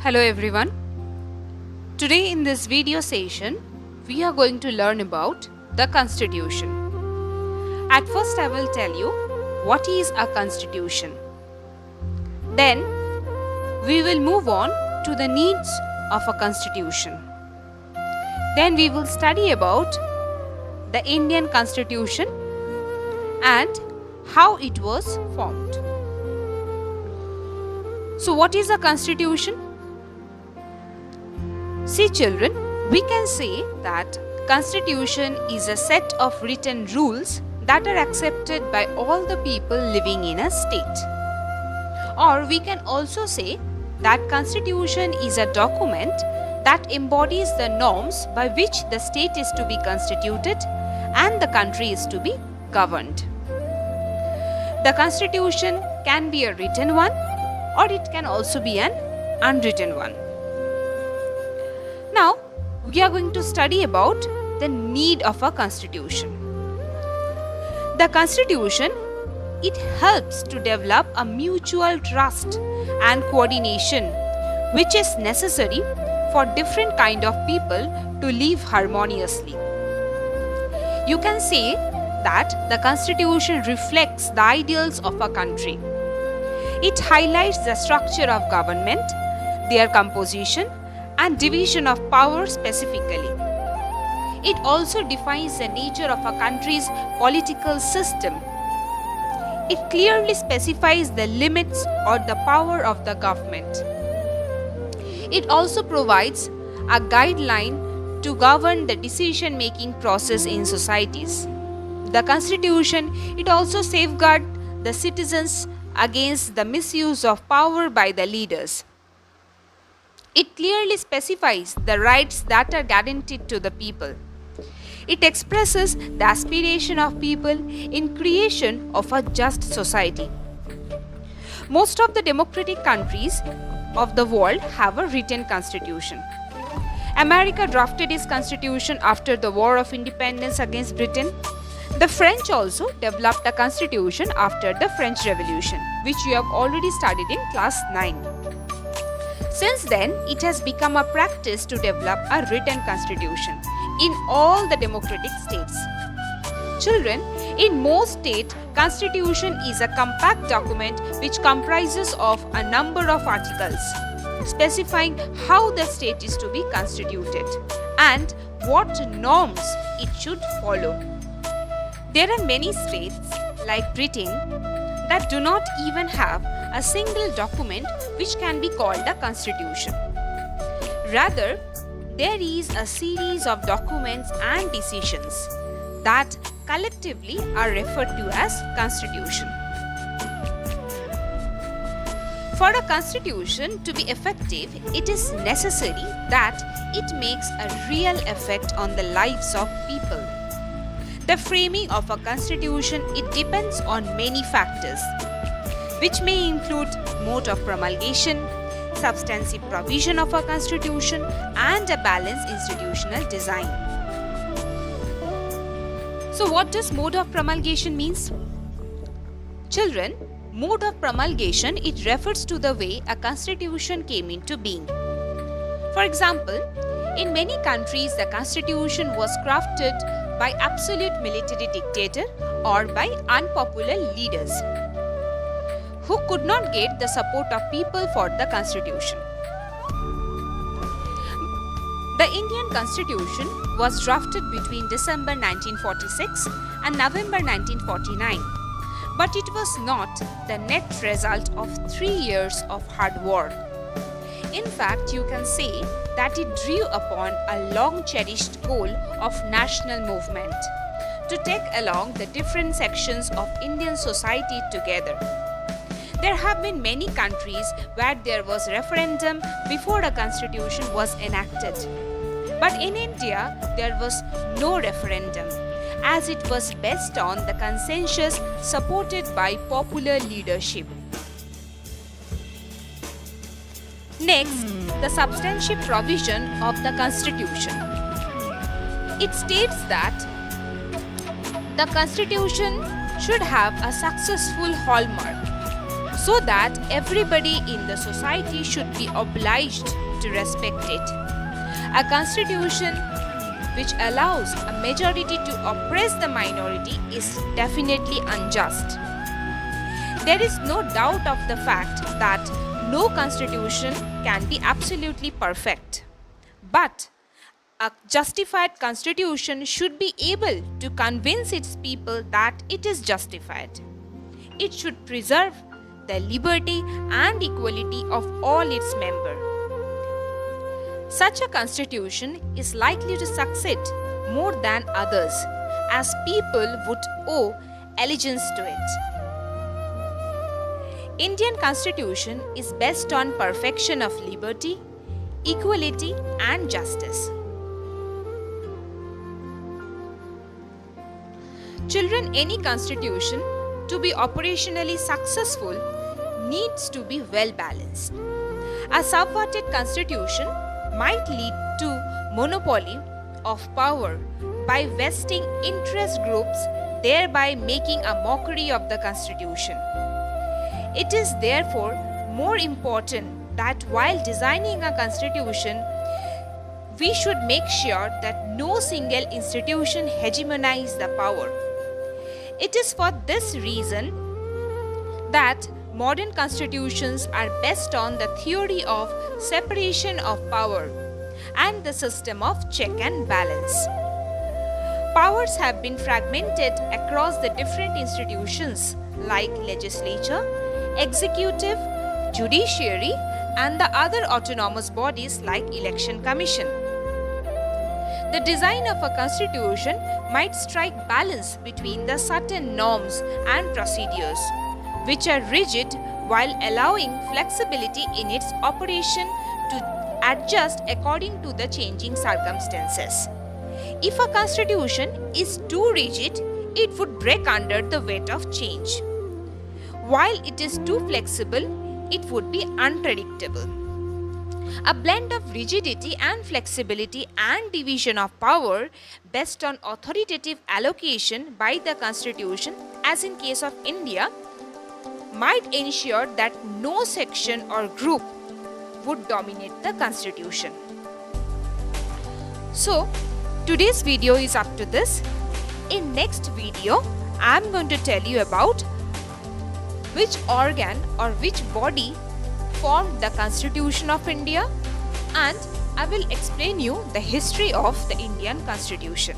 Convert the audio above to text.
Hello everyone. Today in this video session, we are going to learn about the Constitution. At first I will tell you what is a Constitution. Then we will move on to the needs of a Constitution. Then we will study about the Indian Constitution and how it was formed. So what is a Constitution? See children, we can say that Constitution is a set of written rules that are accepted by all the people living in a state. Or we can also say that Constitution is a document that embodies the norms by which the state is to be constituted and the country is to be governed. The Constitution can be a written one or it can also be an unwritten one. Now, we are going to study about the need of a constitution. The constitution, it helps to develop a mutual trust and coordination which is necessary for different kind of people to live harmoniously. You can say that the constitution reflects the ideals of a country. It highlights the structure of government, their composition, and division of power specifically. It also defines the nature of a country's political system. It clearly specifies the limits or the power of the government. It also provides a guideline to govern the decision-making process in societies. The Constitution, it also safeguards the citizens against the misuse of power by the leaders. It clearly specifies the rights that are guaranteed to the people. It expresses the aspiration of people in creation of a just society. Most of the democratic countries of the world have a written constitution. America drafted its constitution after the War of Independence against Britain. The French also developed a constitution after the French Revolution, which you have already studied in class 9. Since then, it has become a practice to develop a written constitution in all the democratic states. Children, in most states, constitution is a compact document which comprises of a number of articles specifying how the state is to be constituted and what norms it should follow. There are many states like Britain that do not even have a single document which can be called a constitution. Rather, there is a series of documents and decisions that collectively are referred to as constitution. For a constitution to be effective, it is necessary that it makes a real effect on the lives of people. The framing of a constitution, it depends on many factors, which may include mode of promulgation, substantive provision of a constitution, and a balanced institutional design. So what does mode of promulgation means? Children, mode of promulgation, it refers to the way a constitution came into being. For example, in many countries, the constitution was crafted by absolute military dictator or by unpopular leaders who could not get the support of people for the constitution. The Indian Constitution was drafted between December 1946 and November 1949, but it was not the net result of 3 years of hard work. In fact, you can say that it drew upon a long-cherished goal of national movement to take along the different sections of Indian society together. There have been many countries where there was referendum before a constitution was enacted. But in India, there was no referendum, as it was based on the consensus supported by popular leadership. Next, the substantive provision of the Constitution. It states that the Constitution should have a successful hallmark so that everybody in the society should be obliged to respect it. A constitution which allows a majority to oppress the minority is definitely unjust. There is no doubt of the fact that no constitution can be absolutely perfect. But a justified constitution should be able to convince its people that it is justified. It should preserve the liberty and equality of all its members. Such a constitution is likely to succeed more than others, as people would owe allegiance to it. Indian constitution is based on perfection of liberty, equality and justice. Children, any constitution to be operationally successful needs to be well balanced. A subverted constitution might lead to monopoly of power by vesting interest groups, thereby making a mockery of the constitution. It is therefore more important that while designing a constitution, we should make sure that no single institution hegemonizes the power. It is for this reason that modern constitutions are based on the theory of separation of power and the system of check and balance. Powers have been fragmented across the different institutions like legislature, executive, judiciary, and the other autonomous bodies like election commission. The design of a constitution might strike balance between the certain norms and procedures, which are rigid while allowing flexibility in its operation to adjust according to the changing circumstances. If a constitution is too rigid, it would break under the weight of change. While it is too flexible, it would be unpredictable. A blend of rigidity and flexibility and division of power based on authoritative allocation by the constitution, as in case of India, might ensure that no section or group would dominate the constitution. So, today's video is up to this. In next video, I am going to tell you about which organ or which body formed the Constitution of India, and I will explain you the history of the Indian Constitution.